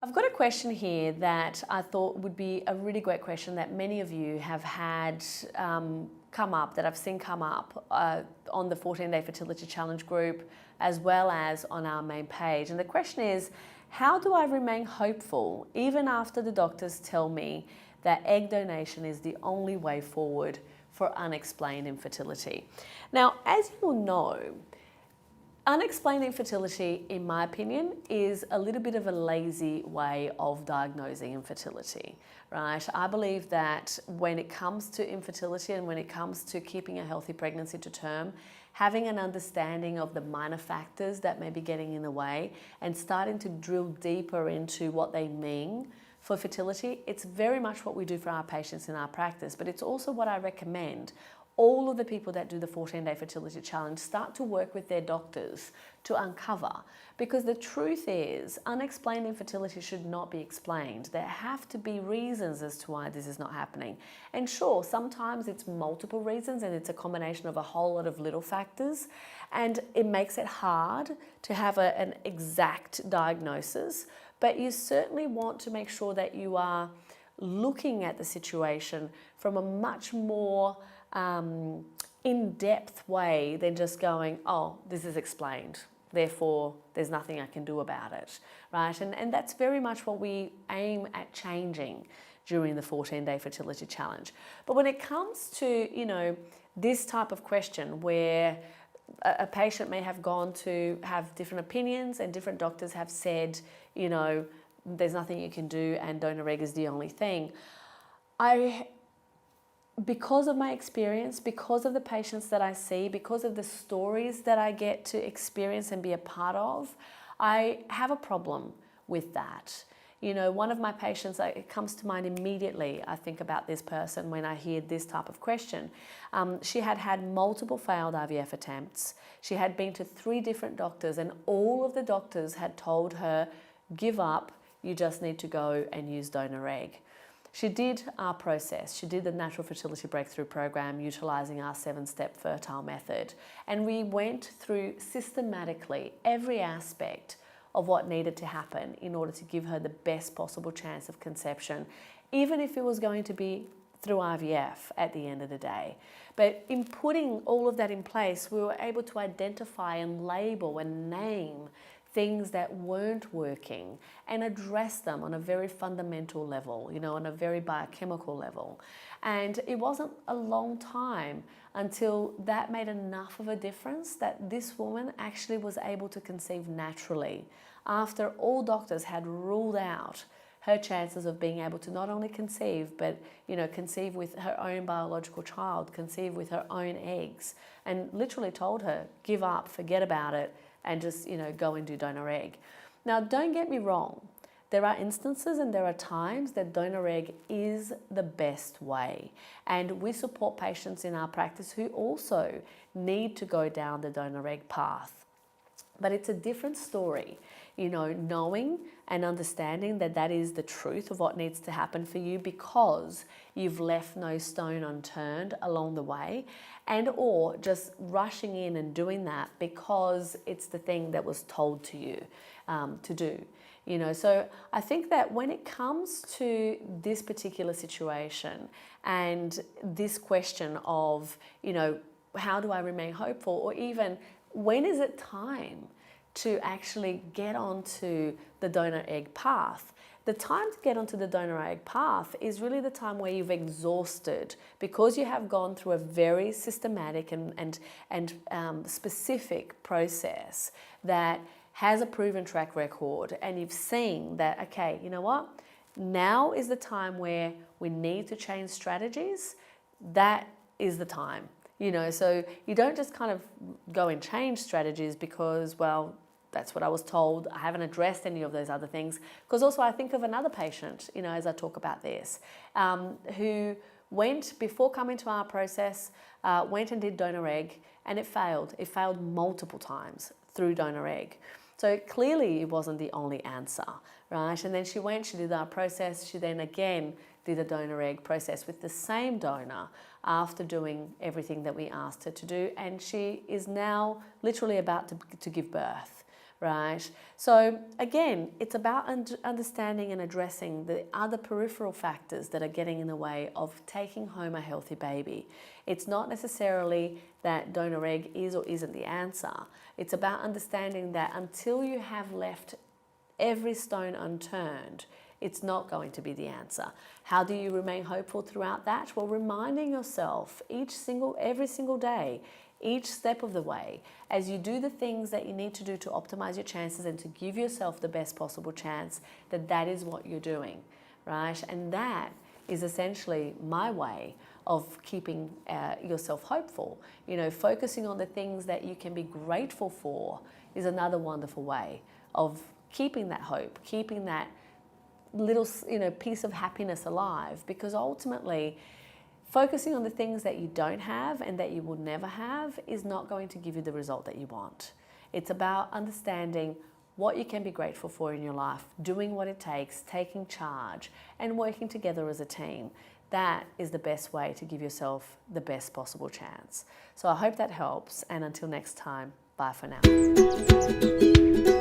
I've got a question here that I thought would be a really great question that many of you have had come up, that I've seen come up on the 14-Day Fertility Challenge group, as well as on our main page. And the question is, how do I remain hopeful even after the doctors tell me that egg donation is the only way forward for unexplained infertility? Now, as you will know, unexplained infertility, in my opinion, is a little bit of a lazy way of diagnosing infertility, right? I believe that when it comes to infertility and when it comes to keeping a healthy pregnancy to term, having an understanding of the minor factors that may be getting in the way and starting to drill deeper into what they mean for fertility, it's very much what we do for our patients in our practice, but it's also what I recommend all of the people that do the 14-Day Fertility Challenge start to work with their doctors to uncover. Because the truth is, unexplained infertility should not be explained. There have to be reasons as to why this is not happening. And sure, sometimes it's multiple reasons and it's a combination of a whole lot of little factors, and it makes it hard to have an exact diagnosis. But you certainly want to make sure that you are looking at the situation from a much more in-depth way than just going, oh, this is explained, therefore there's nothing I can do about it, right? And that's very much what we aim at changing during the 14-Day Fertility Challenge. But when it comes to, this type of question where a patient may have gone to have different opinions and different doctors have said, there's nothing you can do and donor egg is the only thing, because of my experience, because of the patients that I see, because of the stories that I get to experience and be a part of, I have a problem with that. One of my patients, it comes to mind immediately, I think about this person when I hear this type of question. She had had multiple failed IVF attempts. She had been to 3 different doctors and all of the doctors had told her, give up, you just need to go and use donor egg. She did our process. She did the Natural Fertility Breakthrough Program utilising our 7-step fertile method. And we went through systematically every aspect of what needed to happen in order to give her the best possible chance of conception, even if it was going to be through IVF at the end of the day. But in putting all of that in place, we were able to identify and label and name things that weren't working and address them on a very fundamental level, on a very biochemical level. And it wasn't a long time until that made enough of a difference that this woman actually was able to conceive naturally after all doctors had ruled out her chances of being able to not only conceive, but conceive with her own biological child, conceive with her own eggs, and literally told her, give up, forget about it, and just, go and do donor egg. Now, don't get me wrong. There are instances and there are times that donor egg is the best way. And we support patients in our practice who also need to go down the donor egg path. But it's a different story, knowing and understanding that that is the truth of what needs to happen for you because you've left no stone unturned along the way, and or just rushing in and doing that because it's the thing that was told to you to do. So I think that when it comes to this particular situation and this question of, how do I remain hopeful, or even when is it time to actually get onto the donor egg path? The time to get onto the donor egg path is really the time where you've exhausted, because you have gone through a very systematic and specific process that has a proven track record, and you've seen that, okay, you know what? Now is the time where we need to change strategies. That is the time. So you don't just kind of go and change strategies because, well, that's what I was told. I haven't addressed any of those other things. Because also I think of another patient, as I talk about this, who went, before coming to our process, went and did donor egg, and it failed. It failed multiple times through donor egg. So clearly it wasn't the only answer, right? And then she did our process. She then again did a donor egg process with the same donor after doing everything that we asked her to do. And she is now literally about to give birth, right? So again, it's about understanding and addressing the other peripheral factors that are getting in the way of taking home a healthy baby. It's not necessarily that donor egg is or isn't the answer. It's about understanding that until you have left every stone unturned, it's not going to be the answer. How do you remain hopeful throughout that? Well, reminding yourself every single day, each step of the way, as you do the things that you need to do to optimize your chances and to give yourself the best possible chance, that is what you're doing, right? And that is essentially my way of keeping yourself hopeful. You know, focusing on the things that you can be grateful for is another wonderful way of keeping that hope, keeping that little, piece of happiness alive, because ultimately focusing on the things that you don't have and that you will never have is not going to give you the result that you want. It's about understanding what you can be grateful for in your life, doing what it takes, taking charge, and working together as a team. That is the best way to give yourself the best possible chance. So I hope that helps, and until next time, bye for now.